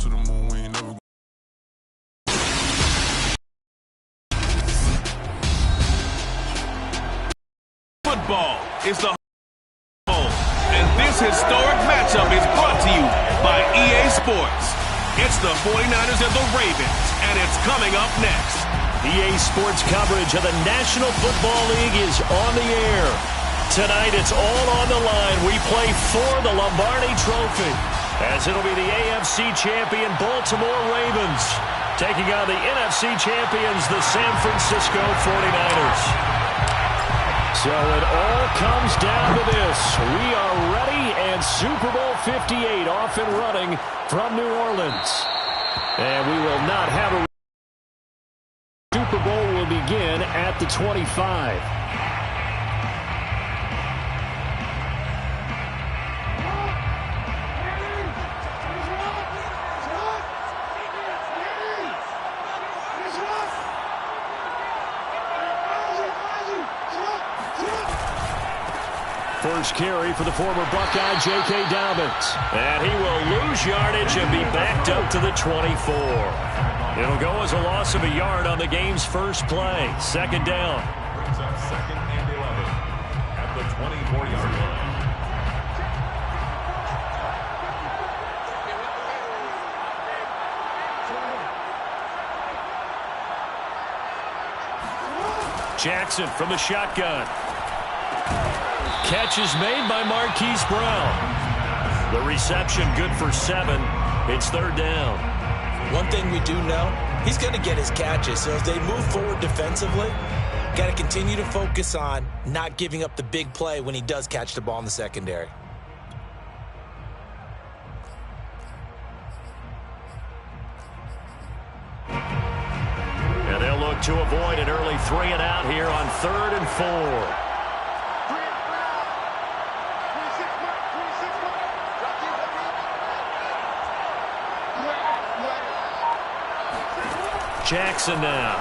to the moon, we ain't never. Football is the home, and this historic matchup is brought to you by EA Sports. It's the 49ers and the Ravens, and it's coming up next. EA Sports coverage of the National Football League is on the air. Tonight, it's all on the line. We play for the Lombardi Trophy, as it'll be the AFC champion Baltimore Ravens taking on the NFC champions, the San Francisco 49ers. So it all comes down to this. We are ready, and Super Bowl 58 off and running from New Orleans. And we will not have a Super Bowl will begin at the 25. First carry for the former Buckeye, J.K. Dobbins. And he will lose yardage and be backed up to the 24. It'll go as a loss of a yard on the game's first play. Second down. Brings up 2nd and 11 at the 24-yard line. Jackson from the shotgun. Catch is made by Marquise Brown. The reception good for 7. It's third down. One thing we do know, he's going to get his catches. So as they move forward defensively, got to continue to focus on not giving up the big play when he does catch the ball in the secondary. And they'll look to avoid an early 3 and out here on 3rd and 4. Jackson now.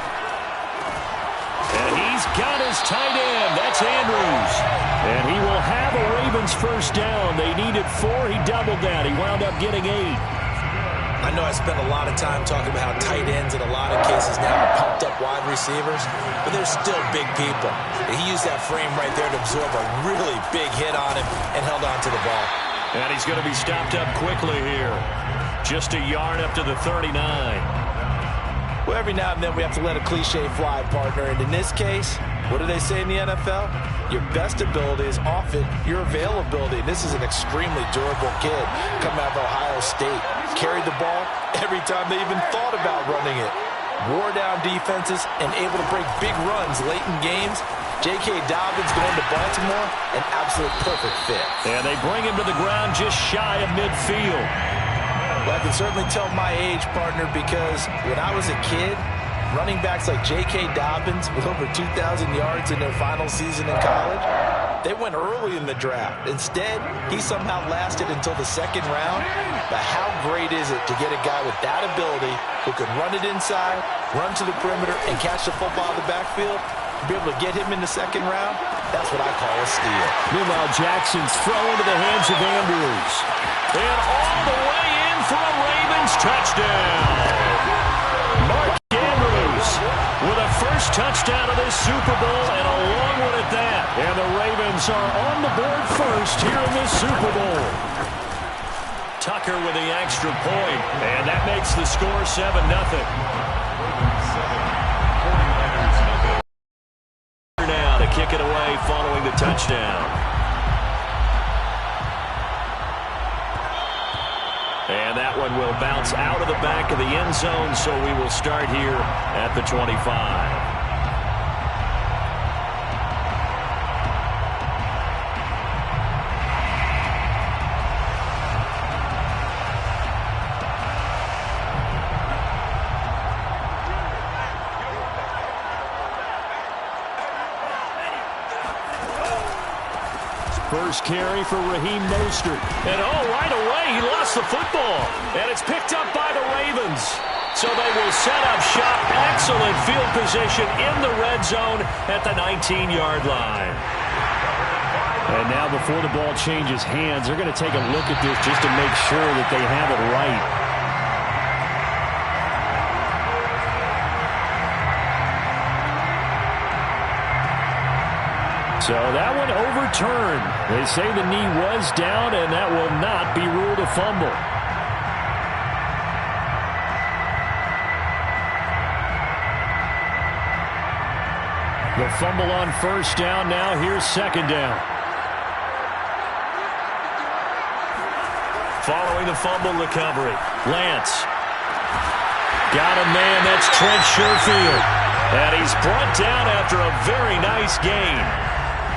And he's got his tight end. That's Andrews. And he will have a Ravens first down. They needed 4. He doubled that. He wound up getting 8. I know I spent a lot of time talking about how tight ends in a lot of cases now are pumped up wide receivers, but they're still big people. He used that frame right there to absorb a really big hit on him and held on to the ball. And he's going to be stopped up quickly here. Just a yard up to the 39. Well, every now and then we have to let a cliche fly, partner. And in this case, what do they say in the NFL? Your best ability is often your availability. And this is an extremely durable kid coming out of Ohio State. Carried the ball every time they even thought about running it. Wore down defenses and able to break big runs late in games. J.K. Dobbins going to Baltimore, an absolute perfect fit. And they bring him to the ground just shy of midfield. Well, I can certainly tell my age, partner, because when I was a kid, running backs like J.K. Dobbins with over 2,000 yards in their final season in college, they went early in the draft. Instead, he somehow lasted until the 2nd round. But how great is it to get a guy with that ability who can run it inside, run to the perimeter, and catch the football in the backfield? To be able to get him in the 2nd round, that's what I call a steal. Meanwhile, Jackson's throw into the hands of Andrews. And all the way in for a Ravens touchdown. Mark Andrews with a first touchdown of this Super Bowl, and a long one at that. And the Ravens are on the board first here in this Super Bowl. Tucker with the extra point, and that makes the score 7-0. Now to kick it away following the touchdown. And that one will bounce out of the back of the end zone, so we will start here at the 25. First carry for Raheem Mostert. And right away, he lost the football. And it's picked up by the Ravens. So they will set up shop. Excellent field position in the red zone at the 19-yard line. And now before the ball changes hands, they're going to take a look at this just to make sure that they have it right. So that one overturned. They say the knee was down, and that will not be ruled a fumble. The fumble on first down. Now here's second down. Following the fumble recovery, Lance. Got a man, that's Trent Sherfield. And he's brought down after a very nice gain.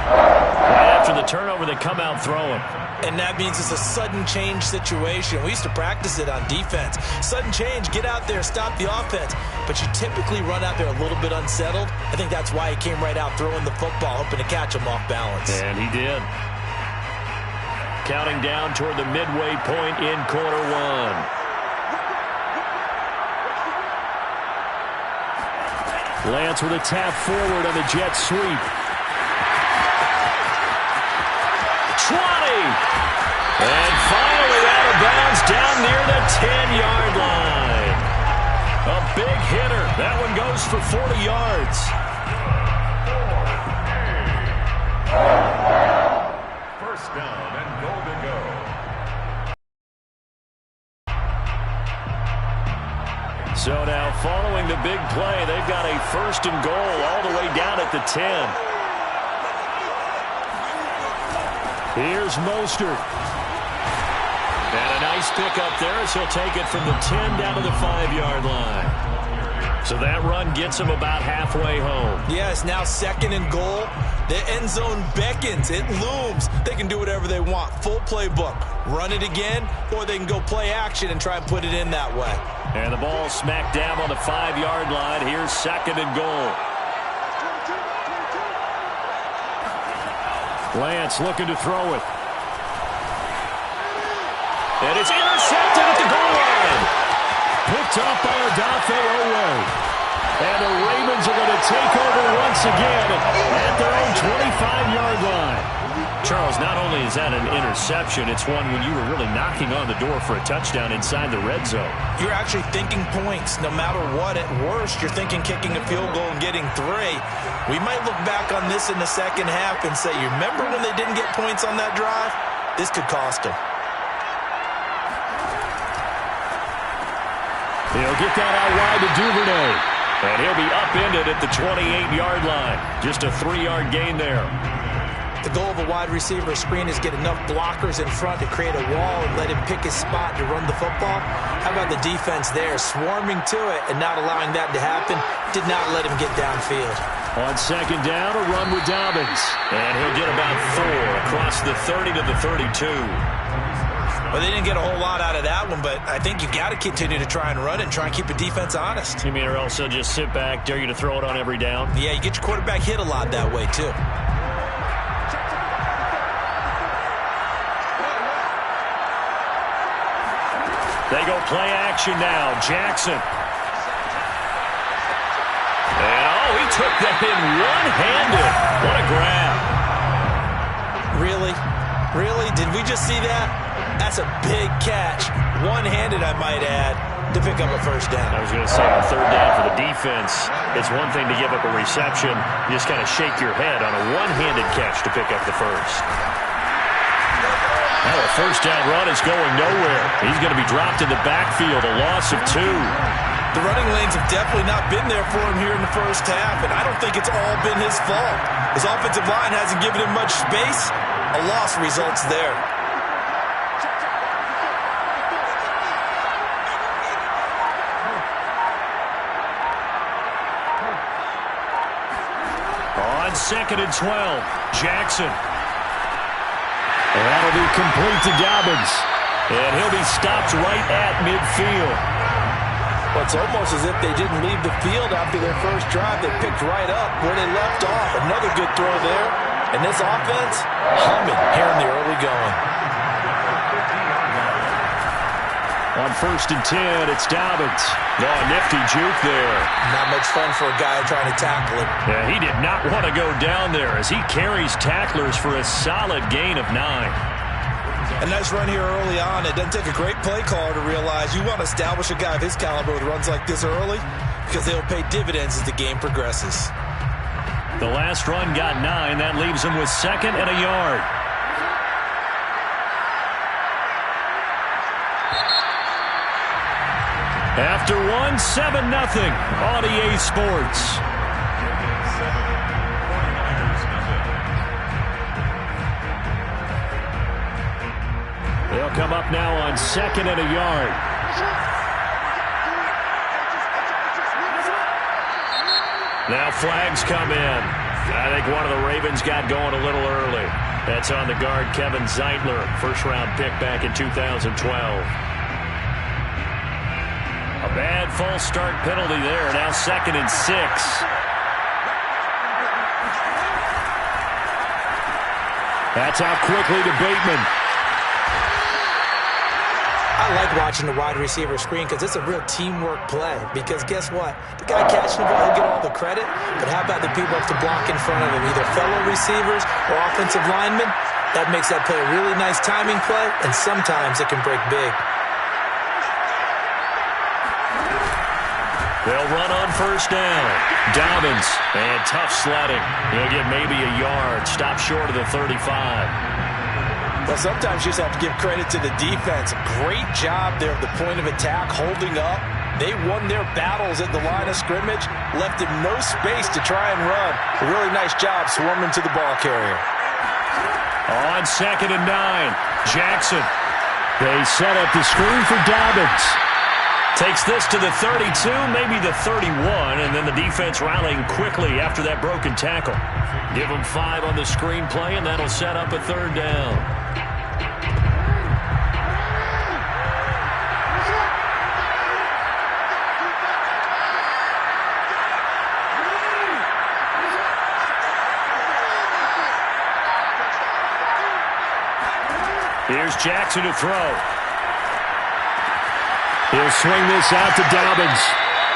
Right after the turnover, they come out throwing. And that means it's a sudden change situation. We used to practice it on defense. Sudden change, get out there, stop the offense. But you typically run out there a little bit unsettled. I think that's why he came right out throwing the football, hoping to catch him off balance. And he did. Counting down toward the midway point in quarter one. Lance with a tap forward on the jet sweep. 20. And finally out of bounds down near the 10-yard line. A big hitter. That one goes for 40 yards. First down and goal to go. So now following the big play, they've got a first and goal all the way down at the 10. Here's Mostert. And a nice pickup there as he'll take it from the 10 down to the 5-yard line. So that run gets him about halfway home. Yeah, it's now second and goal. The end zone beckons. It looms. They can do whatever they want. Full playbook. Run it again, or they can go play action and try and put it in that way. And the ball smacked down on the 5-yard line. Here's second and goal. Lance looking to throw it. And it's intercepted at the goal line. Picked up by Odafe Owe. And the Ravens are going to take over once again at their own 25-yard line. Charles, not only is that an interception, it's one when you were really knocking on the door for a touchdown inside the red zone. You're actually thinking points no matter what. At worst, you're thinking kicking a field goal and getting 3. We might look back on this in the second half and say, you remember when they didn't get points on that drive? This could cost them. He'll get that out wide to Duvernay. And he'll be upended at the 28-yard line. Just a 3-yard gain there. The goal of a wide receiver screen is get enough blockers in front to create a wall and let him pick his spot to run the football. How about the defense there, swarming to it and not allowing that to happen? Did not let him get downfield. On second down, a run with Dobbins. And he'll get about 4 across the 30 to the 32. Well, they didn't get a whole lot out of that one, but I think you got to continue to try and run and try and keep the defense honest. You mean or else they'll just sit back, dare you to throw it on every down? Yeah, you get your quarterback hit a lot that way, too. They go play action now. Jackson. And, he took that in one-handed. What a grab. Really? Really? Did we just see that? That's a big catch. One-handed, I might add, to pick up a first down. I was going to say on third down for the defense, it's one thing to give up a reception. You just kind of shake your head on a one-handed catch to pick up the first. Now a first down run is going nowhere. He's going to be dropped in the backfield, a loss of 2. The running lanes have definitely not been there for him here in the first half, and I don't think it's all been his fault. His offensive line hasn't given him much space. A loss results there. On second and 12, Jackson. And that'll be complete to Dobbins. And he'll be stopped right at midfield. Well, it's almost as if they didn't leave the field after their first drive. They picked right up where they left off. Another good throw there. And this offense, humming here in the early going. On first and 10, it's Dobbins. Oh, nifty juke there. Not much fun for a guy trying to tackle him. Yeah, he did not want to go down there as he carries tacklers for a solid gain of 9. A nice run here early on. It doesn't take a great play caller to realize you want to establish a guy of his caliber with runs like this early because they'll pay dividends as the game progresses. The last run got 9. That leaves him with 2nd and a yard. After 1, 7-0 on EA Sports. They'll come up now on 2nd and a yard. Now flags come in. I think one of the Ravens got going a little early. That's on the guard, Kevin Zeitler, first-round pick back in 2012. A bad false start penalty there. Now 2nd and 6. That's out quickly to Bateman. I like watching the wide receiver screen because it's a real teamwork play. Because guess what? The guy catching the ball, he'll get all the credit. But how about the people up to block in front of him? Either fellow receivers or offensive linemen. That makes that play a really nice timing play. And sometimes it can break big. They'll run on first down. Dobbins, and tough sledding. He'll get maybe a yard. Stop short of the 35. Well, sometimes you just have to give credit to the defense. Great job there at the point of attack, holding up. They won their battles at the line of scrimmage, left him no space to try and run. A really nice job swarming to the ball carrier. On 2nd and 9, Jackson. They set up the screen for Dobbins. Takes this to the 32, maybe the 31, and then the defense rallying quickly after that broken tackle. Give them 5 on the screen play, and that'll set up a 3rd down. Here's Jackson to throw. He'll swing this out to Dobbins.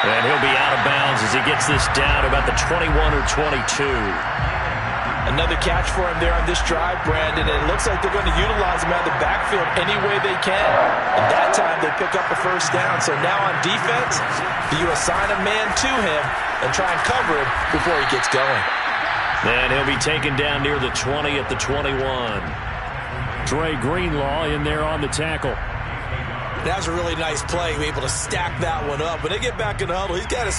And he'll be out of bounds as he gets this down about the 21 or 22. Another catch for him there on this drive, Brandon. And it looks like they're going to utilize him out of the backfield any way they can. And that time they pick up a first down. So now on defense, do you assign a man to him and try and cover him before he gets going? And he'll be taken down near the 20 at the 21. Dre Greenlaw in there on the tackle. That was a really nice play, to be able to stack that one up. When they get back in the huddle, he's got to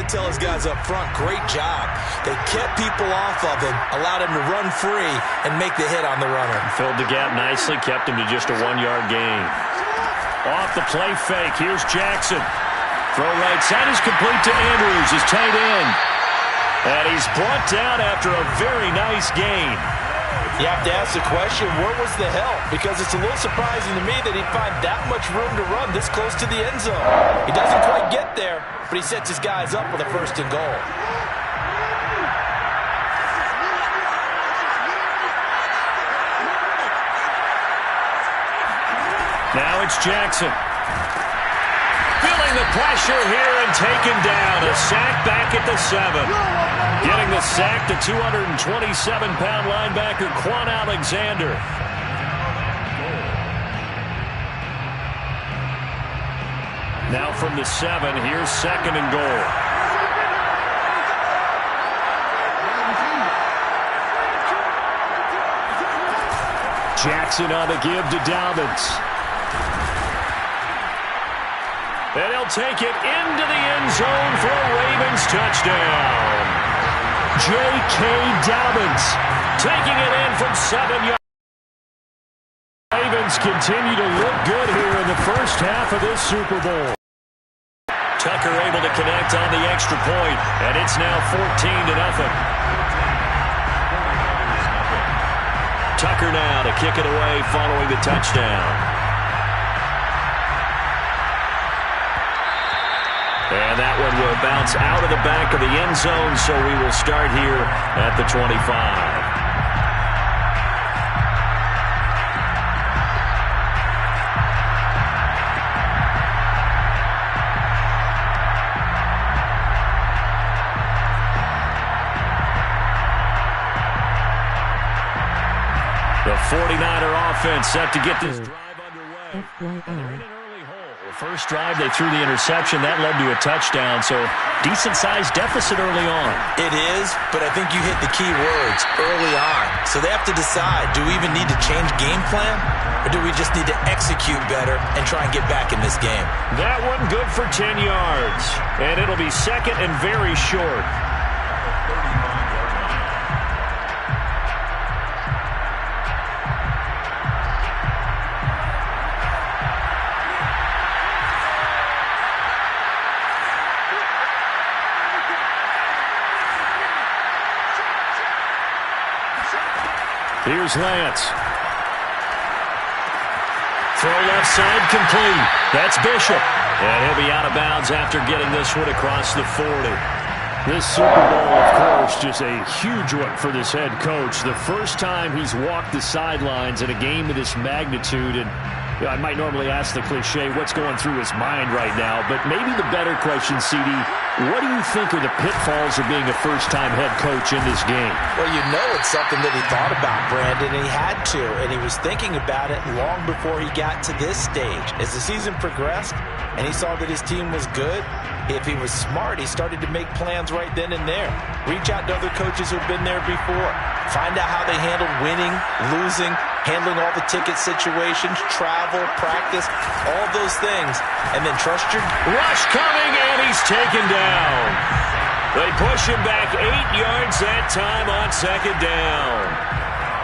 tell his guys up front, great job. They kept people off of him, allowed him to run free, and make the hit on the runner. Filled the gap nicely, kept him to just a 1-yard gain. Off the play fake, here's Jackson. Throw right side is complete to Andrews, his tight end. And he's brought down after a very nice gain. You have to ask the question, where was the help? Because it's a little surprising to me that he'd find that much room to run this close to the end zone. He doesn't quite get there, but he sets his guys up with a 1st and goal. Now it's Jackson. Feeling the pressure here and taken down. A sack back at the 7. Getting the sack to 227-pound linebacker Quan Alexander. Now from the 7, here's 2nd and goal. Jackson on the give to Dobbins. And he'll take it into the end zone for a Ravens touchdown. J.K. Dobbins taking it in from 7 yards. Ravens continue to look good here in the first half of this Super Bowl. Tucker able to connect on the extra point, and it's now 14-0. Tucker now to kick it away following the touchdown. And that one will bounce out of the back of the end zone, so we will start here at the 25. The 49er offense set to get this drive underway. And they're in an early hole. First drive, they threw the interception. That led to a touchdown, so decent-sized deficit early on. It is, but I think you hit the key words early on. So they have to decide, do we even need to change game plan, or do we just need to execute better and try and get back in this game? That one good for 10 yards, and it'll be second and very short. Here's Lance. Throw left side complete. That's Bishop. And he'll be out of bounds after getting this one across the 40. This Super Bowl, of course, just a huge one for this head coach. The first time he's walked the sidelines in a game of this magnitude. And you know, I might normally ask the cliche, what's going through his mind right now? But maybe the better question, CD, what do you think are the pitfalls of being a first-time head coach in this game? Well, you know it's something that he thought about, Brandon, and he had to. And he was thinking about it long before he got to this stage. As the season progressed and he saw that his team was good, if he was smart, he started to make plans right then and there. Reach out to other coaches who've been there before. Find out how they handled winning, losing, handling all the ticket situations, travel, practice, all those things. And then trust your... Rush coming, and he's taken down. They push him back 8 yards that time on second down.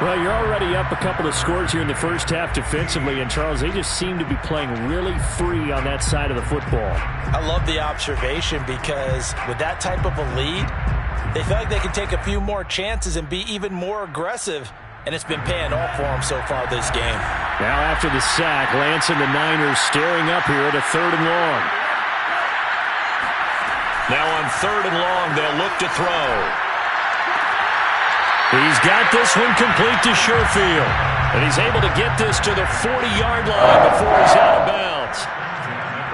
Well, you're already up a couple of scores here in the first half defensively, and Charles, they just seem to be playing really free on that side of the football. I love the observation because with that type of a lead, they feel like they can take a few more chances and be even more aggressive, and it's been paying off for them so far this game. Now after the sack, Lance and the Niners staring up here at a 3rd and long. Now on 3rd and long, they'll look to throw. He's got this one complete to Sherfield. And he's able to get this to the 40-yard line before he's out of bounds.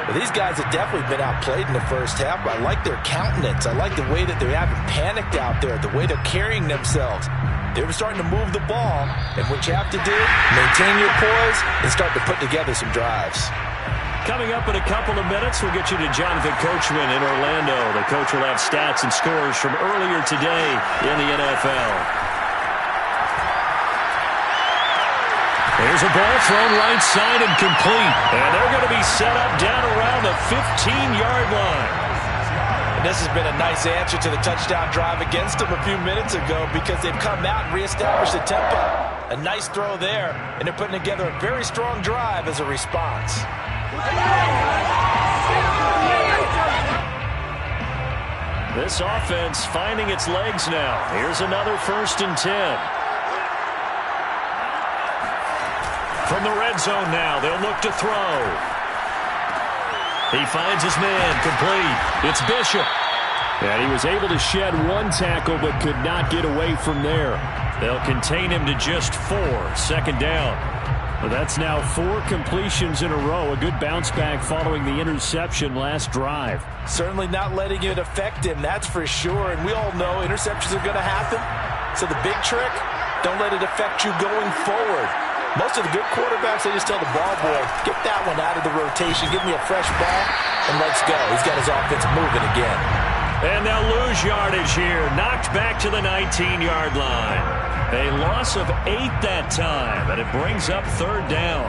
Well, these guys have definitely been outplayed in the first half, but I like their countenance. I like the way that they haven't panicked out there, the way they're carrying themselves. They were starting to move the ball, and what you have to do, maintain your poise and start to put together some drives. Coming up in a couple of minutes, we'll get you to Jonathan Coachman in Orlando. The coach will have stats and scores from earlier today in the NFL. There's a ball thrown right side and complete. And they're going to be set up down around the 15-yard line. And this has been a nice answer to the touchdown drive against them a few minutes ago because they've come out and reestablished the tempo. A nice throw there, and they're putting together a very strong drive as a response. This offense finding its legs now. Here's another 1st and 10. From the red zone now, they'll look to throw. He finds his man, complete. It's Bishop. And he was able to shed one tackle but could not get away from there. They'll contain him to just 4, 2nd down. Well, that's now 4 completions in a row. A good bounce back following the interception last drive. Certainly not letting it affect him, that's for sure. And we all know interceptions are going to happen. So the big trick, don't let it affect you going forward. Most of the good quarterbacks, they just tell the ball boy, get that one out of the rotation, give me a fresh ball, and let's go. He's got his offense moving again. And they'll lose yardage here. Knocked back to the 19-yard line. A loss of 8 that time, and it brings up 3rd down.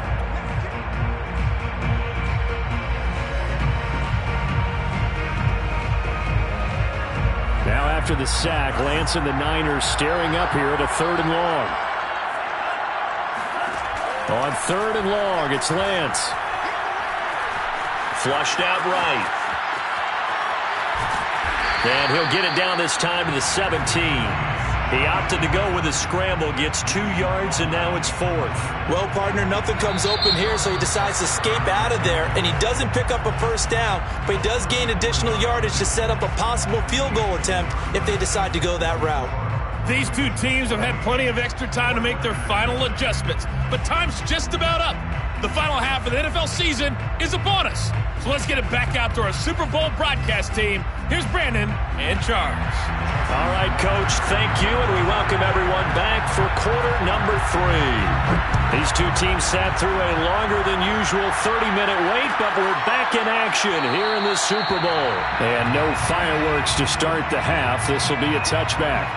Now after the sack, Lance and the Niners staring up here at a 3rd and long. On 3rd and long, it's Lance. Flushed out right. And he'll get it down this time to the 17. He opted to go with a scramble, gets 2 yards, and now it's 4th. Well, partner, nothing comes open here, so he decides to escape out of there, and he doesn't pick up a 1st down, but he does gain additional yardage to set up a possible field goal attempt if they decide to go that route. These two teams have had plenty of extra time to make their final adjustments, but time's just about up. The final half of the NFL season is upon us. So let's get it back out to our Super Bowl broadcast team. Here's Brandon and Charles. All right, Coach, thank you, and we welcome everyone back for quarter number 3. These two teams sat through a longer than usual 30-minute wait, but we're back in action here in the Super Bowl. And no fireworks to start the half. This will be a touchback.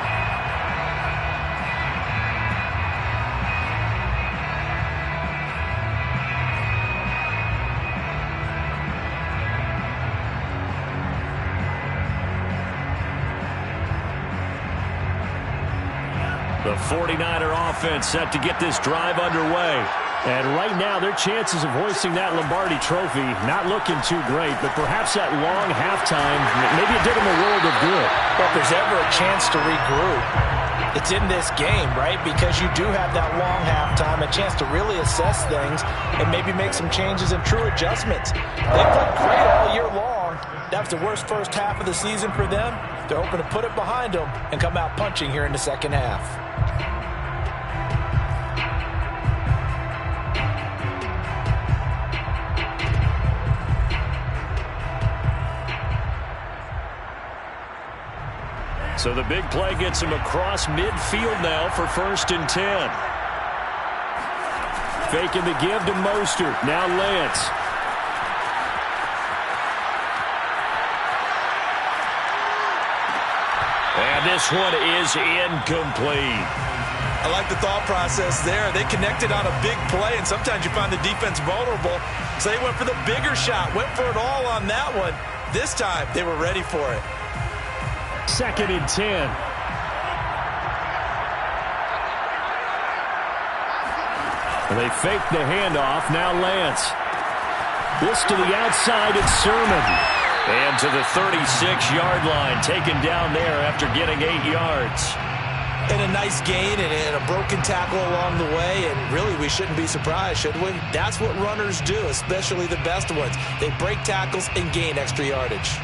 The 49er offense set to get this drive underway. And right now, their chances of hoisting that Lombardi trophy not looking too great, but perhaps that long halftime, maybe it did them a world of good. Well, if there's ever a chance to regroup, it's in this game, right? Because you do have that long halftime, a chance to really assess things and maybe make some changes and true adjustments. They played great all year long. That was the worst first half of the season for them. They're hoping to put it behind them and come out punching here in the second half. So the big play gets him across midfield now for 1st and 10. Faking the give to Mostert. Now Lance. And this one is incomplete. I like the thought process there. They connected on a big play, and sometimes you find the defense vulnerable. So they went for the bigger shot, went for it all on that one. This time, they were ready for it. 2nd and 10. They fake the handoff. Now Lance. This to the outside. It's Sermon. And to the 36-yard line. Taken down there after getting 8 yards. And a nice gain and a broken tackle along the way. And really, we shouldn't be surprised, should we? That's what runners do, especially the best ones. They break tackles and gain extra yardage.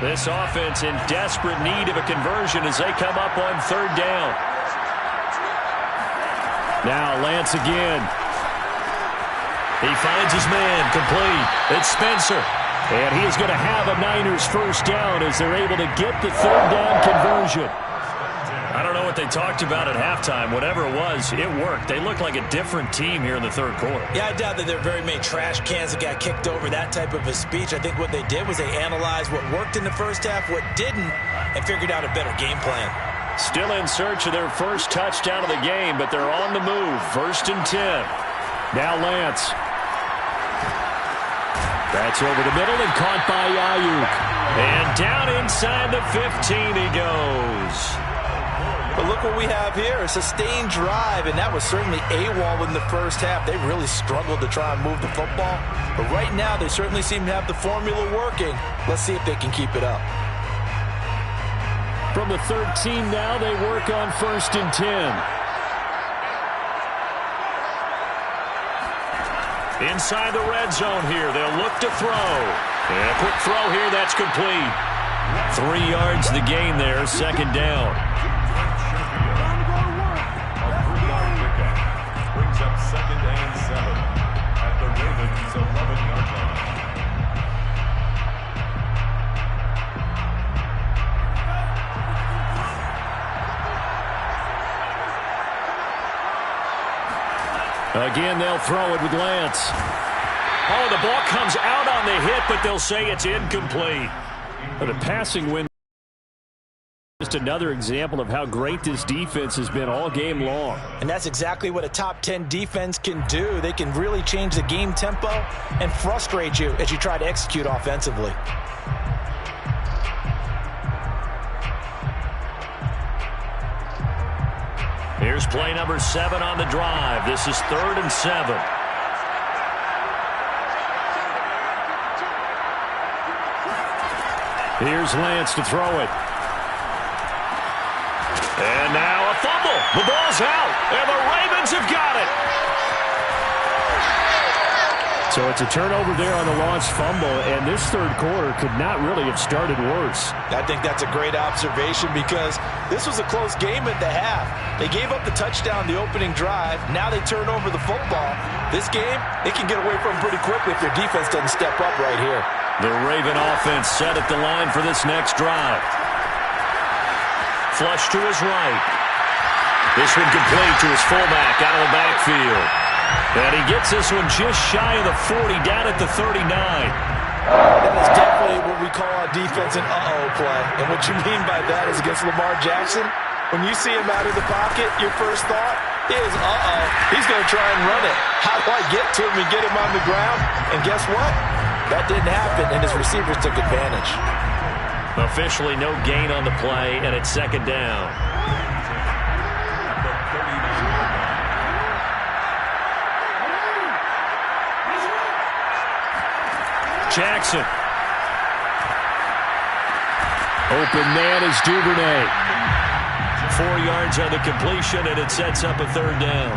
This offense in desperate need of a conversion as they come up on 3rd down. Now Lance again. He finds his man, complete. It's Spencer. And he is going to have a Niners 1st down as they're able to get the 3rd down conversion. I don't know what they talked about at halftime. Whatever it was, it worked. They look like a different team here in the 3rd quarter. Yeah, I doubt that there are very many trash cans that got kicked over, that type of a speech. I think what they did was they analyzed what worked in the first half, what didn't, and figured out a better game plan. Still in search of their first touchdown of the game, but they're on the move. 1st and 10. Now Lance. That's over the middle and caught by Ayuk. And down inside the 15 he goes. But look what we have here, a sustained drive, and that was certainly AWOL in the first half. They really struggled to try and move the football. But right now, they certainly seem to have the formula working. Let's see if they can keep it up. From the 13 now, they work on 1st and 10. Inside the red zone here, they'll look to throw. And a quick throw here, that's complete. 3 yards the gain there, 2nd down. Brings up 2nd and 7 at the Ravens' 11-yard line. Again, they'll throw it with Lance. Oh, the ball comes out on the hit, but they'll say it's incomplete. But a passing win. Just another example of how great this defense has been all game long. And that's exactly what a top 10 defense can do. They can really change the game tempo and frustrate you as you try to execute offensively. Here's play number 7 on the drive. This is 3rd and 7. Here's Lance to throw it. And now a fumble. The ball's out, and the Ravens have got it. So it's a turnover there on the lost fumble, and this third quarter could not really have started worse. I think that's a great observation because this was a close game at the half. They gave up the touchdown the opening drive. Now they turn over the football. This game, they can get away from pretty quickly if their defense doesn't step up right here. The Raven offense set at the line for this next drive. Flush to his right. This one complete to his fullback out of the backfield. And he gets this one just shy of the 40, down at the 39. That is definitely what we call a defense an uh-oh play. And what you mean by that is against Lamar Jackson, when you see him out of the pocket, your first thought is, uh-oh, he's going to try and run it. How do I get to him and get him on the ground? And guess what? That didn't happen, and his receivers took advantage. Officially no gain on the play, and it's second down. Jackson. Open man is Duvernay. 4 yards on the completion, and it sets up a third down.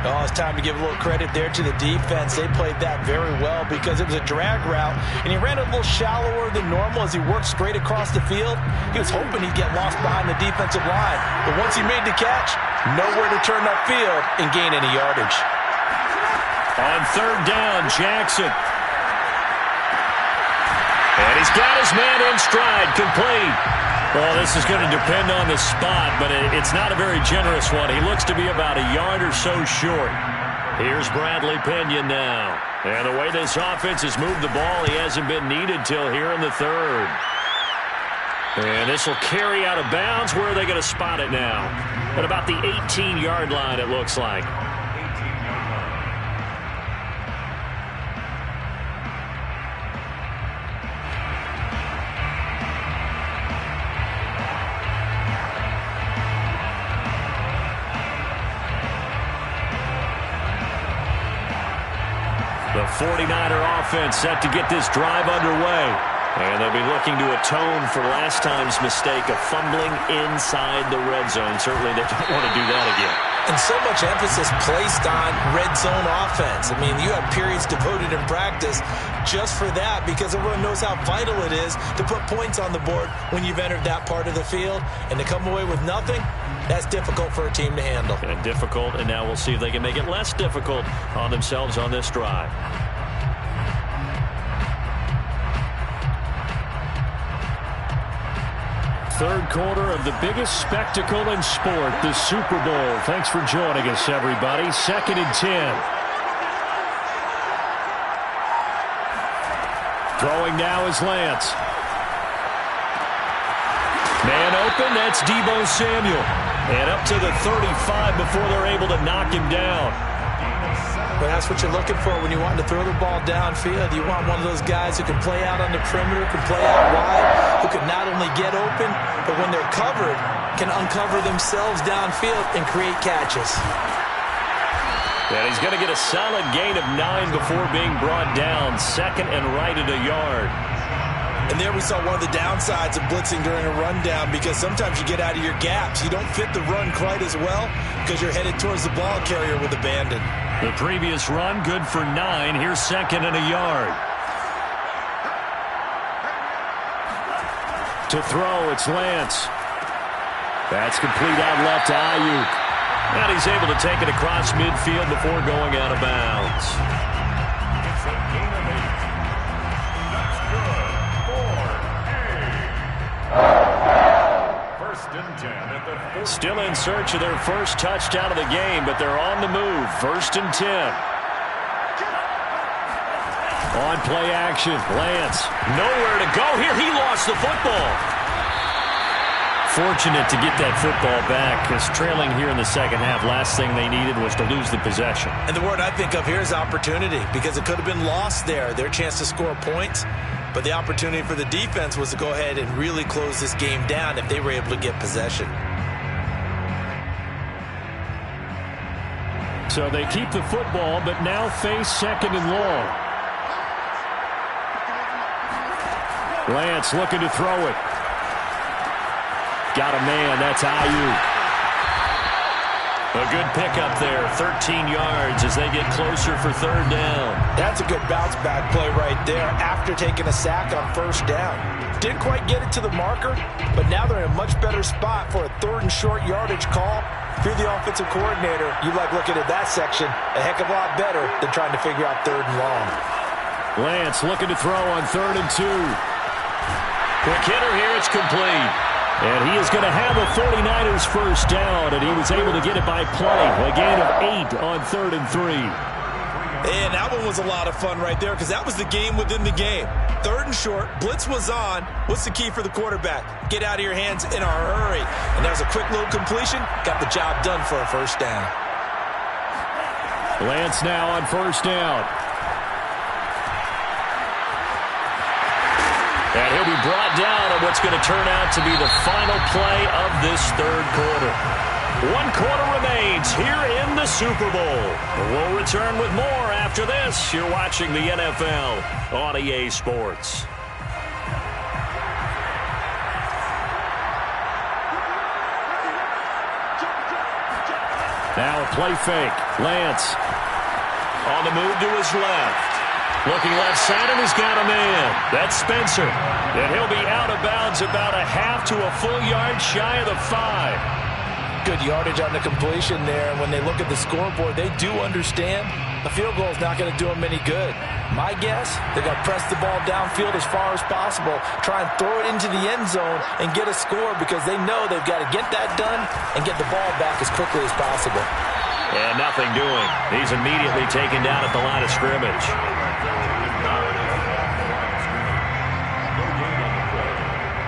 Oh, it's time to give a little credit there to the defense. They played that very well because it was a drag route, and he ran a little shallower than normal as he worked straight across the field. He was hoping he'd get lost behind the defensive line, but once he made the catch, nowhere to turn upfield and gain any yardage. On third down, Jackson. And he's got his man in stride, complete. Well, this is going to depend on the spot, but it's not a very generous one. He looks to be about a yard or so short. Here's Bradley Pinion now. And the way this offense has moved the ball, he hasn't been needed till here in the third. And this will carry out of bounds. Where are they going to spot it now? At about the 18-yard line, it looks like. The 49er offense set to get this drive underway. And they'll be looking to atone for last time's mistake of fumbling inside the red zone. Certainly they don't want to do that again. And so much emphasis placed on red zone offense. I mean, you have periods devoted in practice just for that because everyone knows how vital it is to put points on the board when you've entered that part of the field. And to come away with nothing, that's difficult for a team to handle. And difficult, and now we'll see if they can make it less difficult on themselves on this drive. Third quarter of the biggest spectacle in sport, the Super Bowl. Thanks for joining us, everybody. 2nd and 10. Throwing now is Lance. Man open, that's Deebo Samuel. And up to the 35 before they're able to knock him down. But that's what you're looking for when you want to throw the ball downfield. You want one of those guys who can play out on the perimeter, can play out wide, who can not only get open, but when they're covered, can uncover themselves downfield and create catches. And he's going to get a solid gain of 9 before being brought down. Second and right at a yard. And there we saw one of the downsides of blitzing during a rundown because sometimes you get out of your gaps. You don't fit the run quite as well because you're headed towards the ball carrier with abandon. The previous run, good for 9. Here's second and a yard. To throw, it's Lance. That's complete out left to Ayuk. And he's able to take it across midfield before going out of bounds. It's a gain of 8. That's good for a. 1st and 10 at the 40. Still in search of their first touchdown of the game, but they're on the move. 1st and 10. On play action, Lance. Nowhere to go here. He lost the football. Fortunate to get that football back because trailing here in the second half, last thing they needed was to lose the possession. And the word I think of here is opportunity because it could have been lost there. Their chance to score points. But the opportunity for the defense was to go ahead and really close this game down if they were able to get possession. So they keep the football, but now face second and long. Lance looking to throw it. Got a man, that's Ayuk. A good pickup there, 13 yards as they get closer for third down. That's a good bounce-back play right there after taking a sack on first down. Didn't quite get it to the marker, but now they're in a much better spot for a third and short yardage call. If you're the offensive coordinator, you like looking at that section a heck of a lot better than trying to figure out third and long. Lance looking to throw on 3rd and 2. Quick hitter here, it's complete. And he is going to have a 49ers first down, and he was able to get it by play. A gain of 8 on 3rd and 3. And that one was a lot of fun right there because that was the game within the game. 3rd and short, blitz was on. What's the key for the quarterback? Get out of your hands in a hurry. And that was a quick little completion. Got the job done for a first down. Lance now on first down. And he'll be brought down on what's going to turn out to be the final play of this third quarter. 1 quarter remains here in the Super Bowl. We'll return with more after this. You're watching the NFL on EA Sports. Now a play fake. Lance on the move to his left. Looking left side, and he's got a man. That's Spencer. And he'll be out of bounds about a half to a full yard shy of the 5. Good yardage on the completion there. And when they look at the scoreboard, they do understand a field goal is not going to do them any good. My guess, they're going to press the ball downfield as far as possible, try and throw it into the end zone and get a score because they know they've got to get that done and get the ball back as quickly as possible. And nothing doing. He's immediately taken down at the line of scrimmage.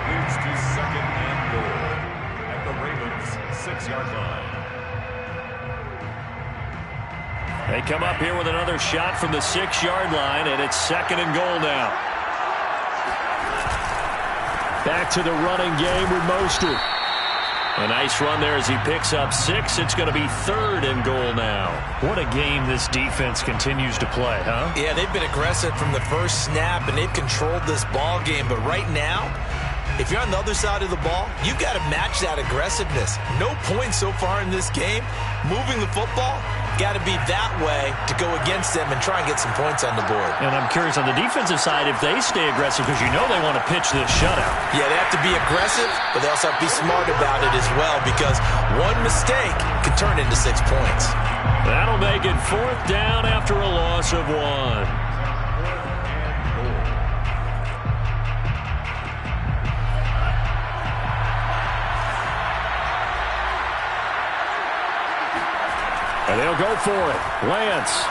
Leads to 2nd and goal at the Ravens' 6-yard line. They come up here with another shot from the 6-yard line, and it's 2nd and goal now. Back to the running game with Mostert. A nice run there as he picks up 6. It's going to be 3rd and goal now. What a game this defense continues to play, huh? Yeah, they've been aggressive from the first snap, and they've controlled this ball game. But right now, if you're on the other side of the ball, you've got to match that aggressiveness. No points so far in this game. Moving the football, got to be that way to go against them and try and get some points on the board. And I'm curious on the defensive side if they stay aggressive because you know they want to pitch this shutout. Yeah, they have to be aggressive, but they also have to be smart about it as well because one mistake can turn into 6 points. That'll make it 4th down after a loss of 1. And they'll go for it. Lance.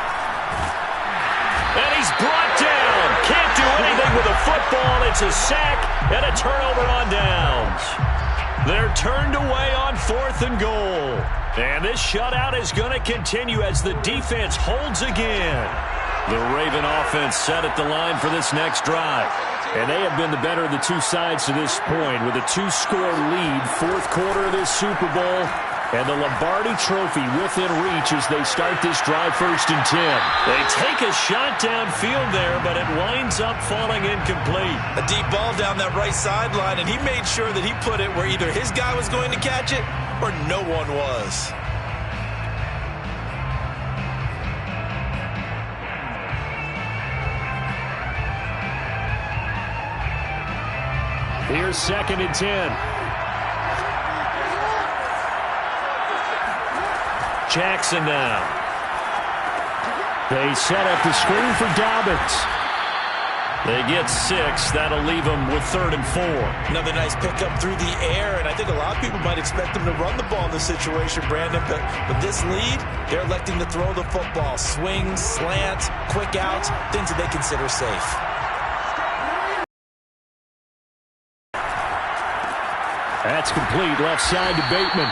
And he's brought down. Can't do anything with a football. It's a sack and a turnover on downs. They're turned away on 4th and goal. And this shutout is going to continue as the defense holds again. The Raven offense set at the line for this next drive. And they have been the better of the two sides to this point with a 2-score lead. 4th quarter of this Super Bowl. And the Lombardi Trophy within reach as they start this drive 1st and 10. They take a shot downfield there, but it winds up falling incomplete. A deep ball down that right sideline, and he made sure that he put it where either his guy was going to catch it or no one was. Here's 2nd and 10. Jackson now. They set up the screen for Dobbins. They get 6. That'll leave them with 3rd and 4. Another nice pickup through the air, and I think a lot of people might expect them to run the ball in this situation, Brandon, but with this lead, they're electing to throw the football. Swings, slants, quick outs, things that they consider safe. That's complete. Left side to Bateman.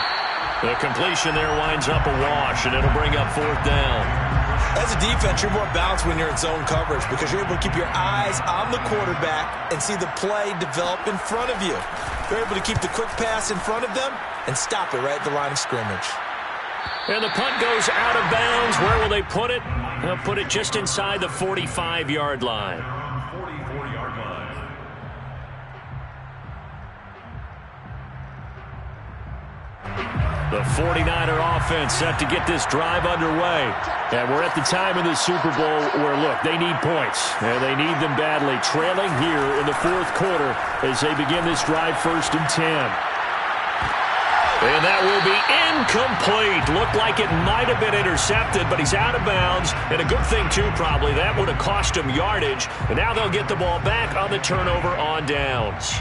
The completion there winds up a wash, and it'll bring up 4th down. As a defense, you're more balanced when you're in zone coverage because you're able to keep your eyes on the quarterback and see the play develop in front of you. You're able to keep the quick pass in front of them and stop it right at the line of scrimmage. And the punt goes out of bounds. Where will they put it? They'll put it just inside the 45-yard line. 44-yard line. The 49er offense set to get this drive underway. And we're at the time in the Super Bowl where, look, they need points. And they need them badly. Trailing here in the fourth quarter as they begin this drive 1st and 10. And that will be incomplete. Looked like it might have been intercepted, but he's out of bounds. And a good thing, too, probably. That would have cost him yardage. And now they'll get the ball back on the turnover on downs.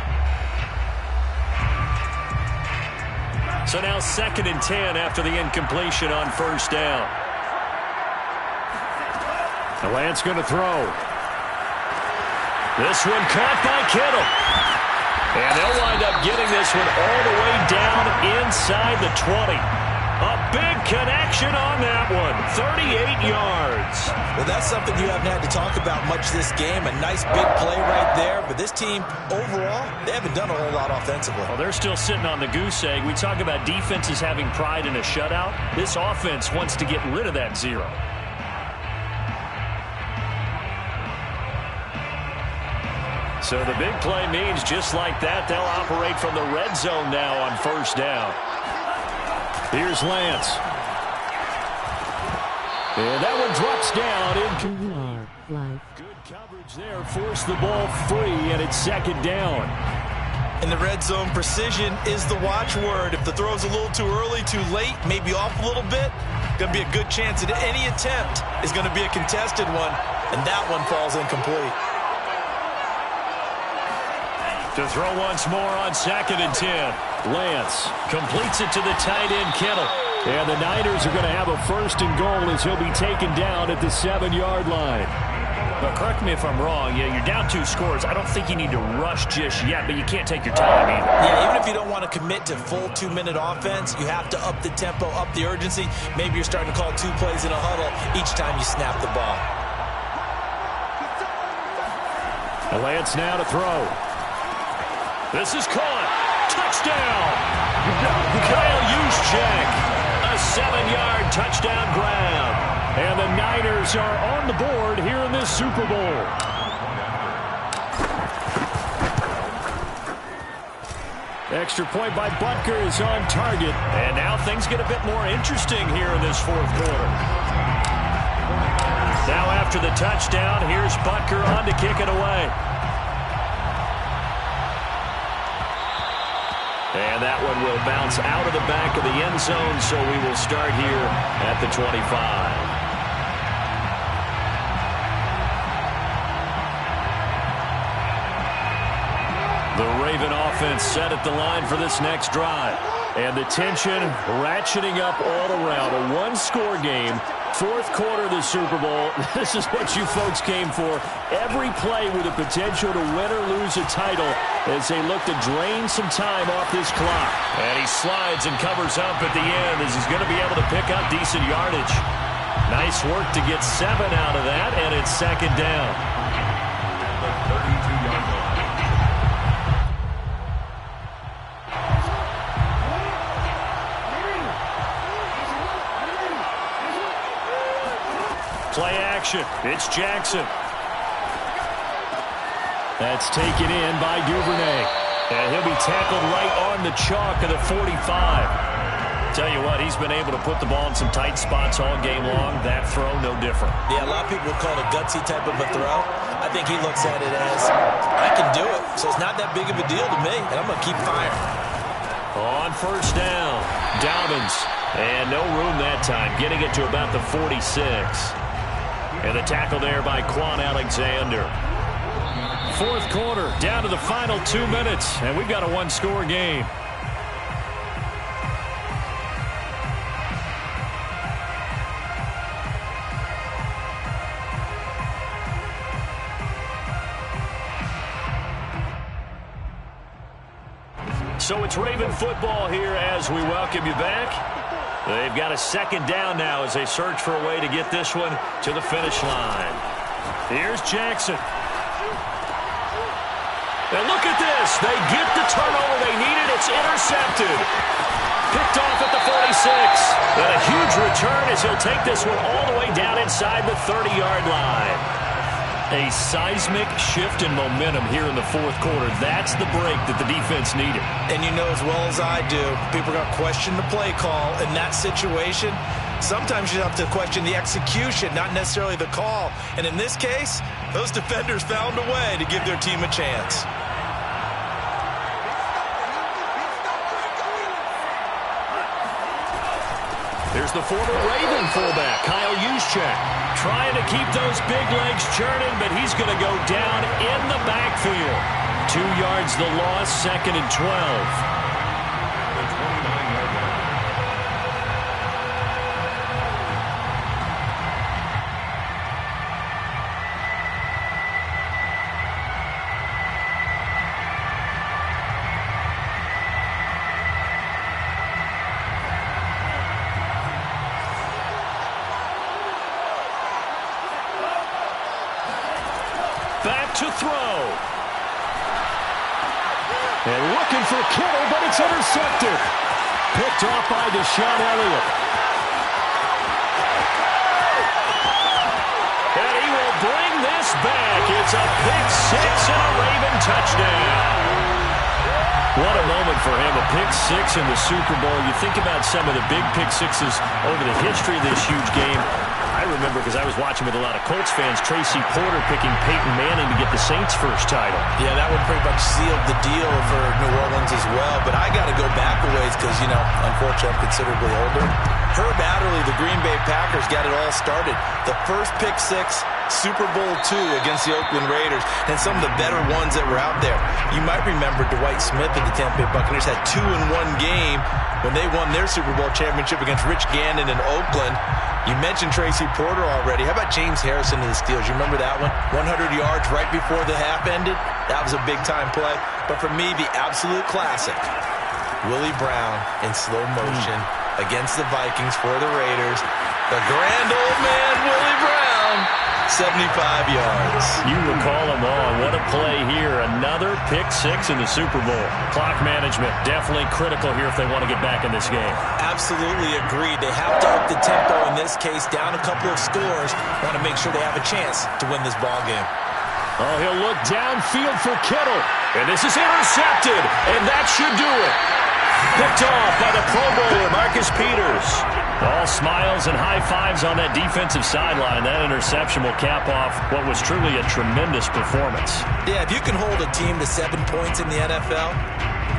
So now 2nd and 10 after the incompletion on 1st down. The Lance going to throw. This one caught by Kittle. And they'll wind up getting this one all the way down inside the 20. A big connection on that one. 38 yards. Well, that's something you haven't had to talk about much this game. A nice big play right there. But this team, overall, they haven't done a whole lot offensively. Well, they're still sitting on the goose egg. We talk about defenses having pride in a shutout. This offense wants to get rid of that 0. So the big play means just like that, they'll operate from the red zone now on 1st down. Here's Lance. And that one drops down. Good coverage there. Force the ball free, and it's 2nd down. In the red zone, precision is the watchword. If the throw's a little too early, too late, maybe off a little bit, going to be a good chance that any attempt is going to be a contested one, and that one falls incomplete. To throw once more on 2nd and 10. Lance completes it to the tight end, Kittle. And the Niners are going to have a 1st and goal as he'll be taken down at the 7-yard line. But correct me if I'm wrong. Yeah, you're down 2 scores. I don't think you need to rush just yet, but you can't take your time either. Yeah, even if you don't want to commit to full 2-minute offense, you have to up the tempo, up the urgency. Maybe you're starting to call 2 plays in a huddle each time you snap the ball. Lance now to throw. This is caught. Touchdown. Kyle Juszczyk. A 7-yard touchdown grab. And the Niners are on the board here in this Super Bowl. Extra point by Butker is on target. And now things get a bit more interesting here in this 4th quarter. Now after the touchdown, here's Butker on to kick it away. And that one will bounce out of the back of the end zone, so we will start here at the 25. The Raven offense set at the line for this next drive. And the tension ratcheting up all around. A 1-score game. 4th quarter of the Super Bowl. This is what you folks came for. Every play with the potential to win or lose a title as they look to drain some time off this clock. And he slides and covers up at the end as he's going to be able to pick up decent yardage. Nice work to get 7 out of that, and it's 2nd down. The 32-yard line. Play action. It's Jackson. That's taken in by Duvernay. And he'll be tackled right on the chalk of the 45. Tell you what, he's been able to put the ball in some tight spots all game long. That throw, no different. Yeah, a lot of people would call it a gutsy type of a throw. I think he looks at it as, I can do it, so it's not that big of a deal to me, and I'm going to keep firing. On 1st down, Dobbins. And no room that time, getting it to about the 46. And the tackle there by Quan Alexander. 4th quarter, down to the final 2 minutes, and we've got a 1-score game. So it's Raven football here as we welcome you back. They've got a 2nd down now as they search for a way to get this one to the finish line. Here's Jackson. And look at this. They get the turnover they needed. It's intercepted. Picked off at the 46. And a huge return as he'll take this one all the way down inside the 30-yard line. A seismic shift in momentum here in the fourth quarter. That's the break that the defense needed. And you know as well as I do, people are going to question the play call in that situation. Sometimes you have to question the execution, not necessarily the call. And in this case, those defenders found a way to give their team a chance. Here's the former Raven fullback, Kyle Juszczyk, trying to keep those big legs churning, but he's going to go down in the backfield. 2 yards the loss, 2nd and 12. The 29-yard line. Back to throw. And looking for Kittle, but it's intercepted. Picked off by Deshaun Elliott. And he will bring this back. It's a pick six and a Raven touchdown. What a moment for him, a pick six in the Super Bowl. You think about some of the big pick sixes over the history of this huge game. I remember, because I was watching with a lot of Colts fans, Tracy Porter picking Peyton Manning to get the Saints' first title. Yeah, that one pretty much sealed the deal for New Orleans as well. But I got to go back a ways because, you know, unfortunately I'm considerably older. Herb Adderley, the Green Bay Packers, got it all started. The first pick six, Super Bowl II against the Oakland Raiders, and some of the better ones that were out there. You might remember Dwight Smith of the Tampa Bay Buccaneers had 2 in one game when they won their Super Bowl championship against Rich Gannon in Oakland. You mentioned Tracy Porter already. How about James Harrison of the Steelers? You remember that one? 100 yards right before the half ended. That was a big-time play. But for me, the absolute classic, Willie Brown in slow motion against the Vikings for the Raiders. The grand old man, Willie Brown, 75 yards. You recall them all. What a play here. Another pick six in the Super Bowl. Clock management definitely critical here if they want to get back in this game. Absolutely agreed. They have to up the tempo in this case, down a couple of scores. Want to make sure they have a chance to win this ball game. Oh, he'll look downfield for Kittle. And this is intercepted. And that should do it. Picked off by the Pro Bowler, Marcus Peters. All smiles and high fives on that defensive sideline. That interception will cap off what was truly a tremendous performance. Yeah, if you can hold a team to 7 points in the NFL,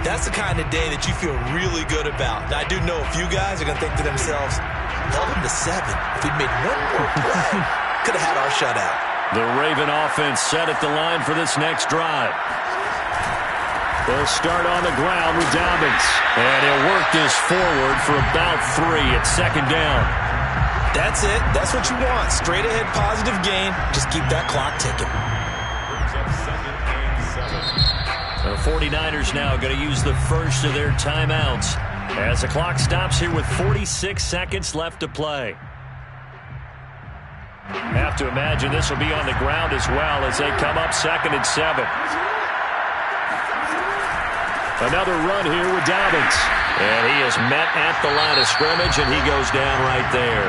that's the kind of day that you feel really good about. Now, I do know a few guys are going to think to themselves, held him to 7. If we'd made one more play, could have had our shutout. The Raven offense set at the line for this next drive. They'll start on the ground with Dobbins. And he'll work this forward for about 3 at 2nd down. That's it. That's what you want. Straight ahead positive gain. Just keep that clock ticking. The 49ers now going to use the first of their timeouts as the clock stops here with 46 seconds left to play. Have to imagine this will be on the ground as well as they come up 2nd and 7. Another run here with Dobbins. And he is met at the line of scrimmage, and he goes down right there.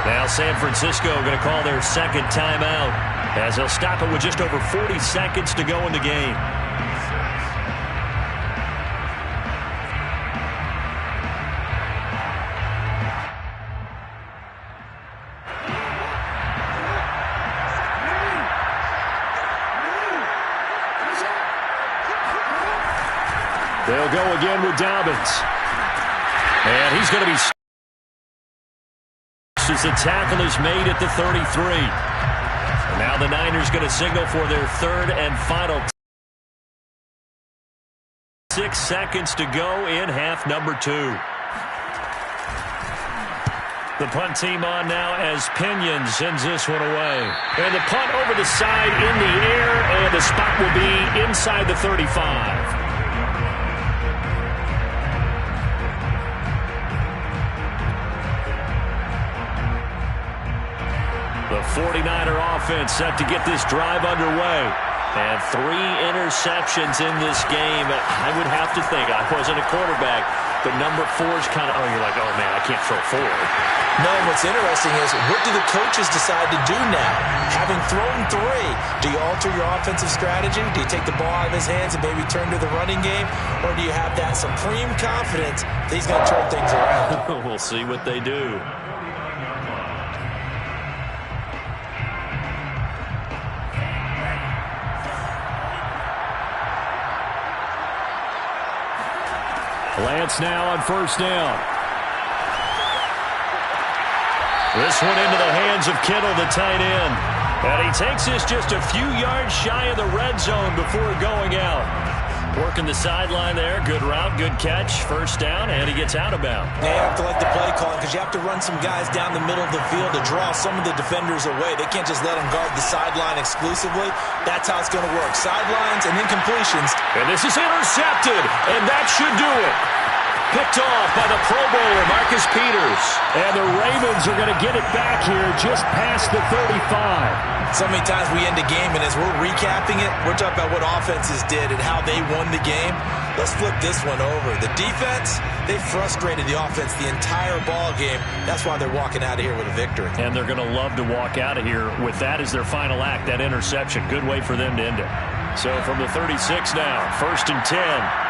Now San Francisco going to call their 2nd timeout as they'll stop it with just over 40 seconds to go in the game. They'll go again with Dobbins. And he's going to be as the tackle is made at the 33. And now the Niners going to signal for their 3rd and final. 6 seconds to go in half number 2. The punt team on now as Pinion sends this one away. And the punt over the side in the air, and the spot will be inside the 35. The 49er offense set to get this drive underway. And 3 interceptions in this game. I would have to think, I wasn't a quarterback, but number 4 is kind of, you're like, oh, man, I can't throw 4. No, what's interesting is, what do the coaches decide to do now? Having thrown 3. Do you alter your offensive strategy? Do you take the ball out of his hands and maybe turn to the running game? Or do you have that supreme confidence that he's going to turn things around? We'll see what they do. Lance now on first down. This one into the hands of Kittle, the tight end. And he takes this just a few yards shy of the red zone before going out. Working the sideline there. Good route, good catch. First down, and he gets out of bounds. They have to like the play calling because you have to run some guys down the middle of the field to draw some of the defenders away. They can't just let them guard the sideline exclusively. That's how it's going to work. Sidelines and incompletions. And this is intercepted, and that should do it. Picked off by the Pro Bowler, Marcus Peters. And the Ravens are going to get it back here just past the 35. So many times we end a game, and as we're recapping it, we're talking about what offenses did and how they won the game. Let's flip this one over. The defense, they frustrated the offense the entire ball game. That's why they're walking out of here with a victory. And they're going to love to walk out of here with that as their final act, that interception. Good way for them to end it. So from the 36 now, 1st and 10.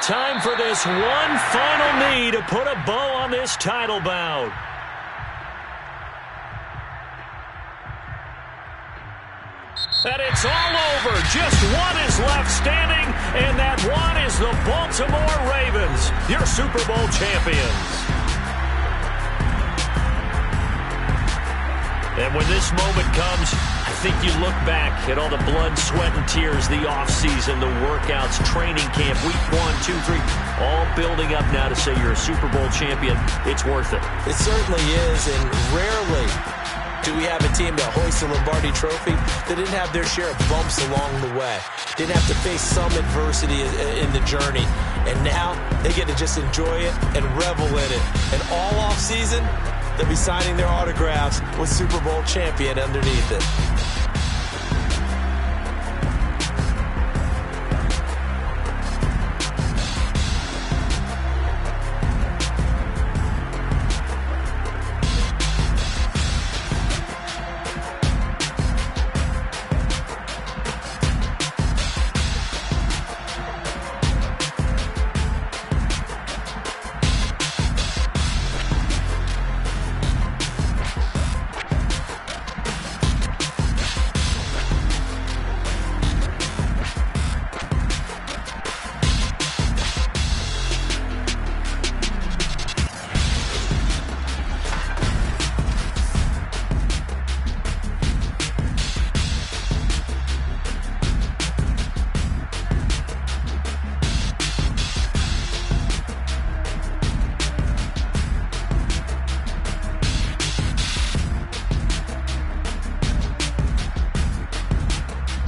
Time for this one final knee to put a bow on this title bout. And it's all over. Just one is left standing, and that one is the Baltimore Ravens, your Super Bowl champions. And when this moment comes, I think you look back at all the blood, sweat, and tears, the offseason, the workouts, training camp, week 1, 2, 3, all building up now to say you're a Super Bowl champion. It's worth it. It certainly is, and rarely do we have a team that hoists a Lombardi trophy that didn't have their share of bumps along the way, didn't have to face some adversity in the journey, and now they get to just enjoy it and revel in it. And all offseason, they'll be signing their autographs with Super Bowl champion underneath it.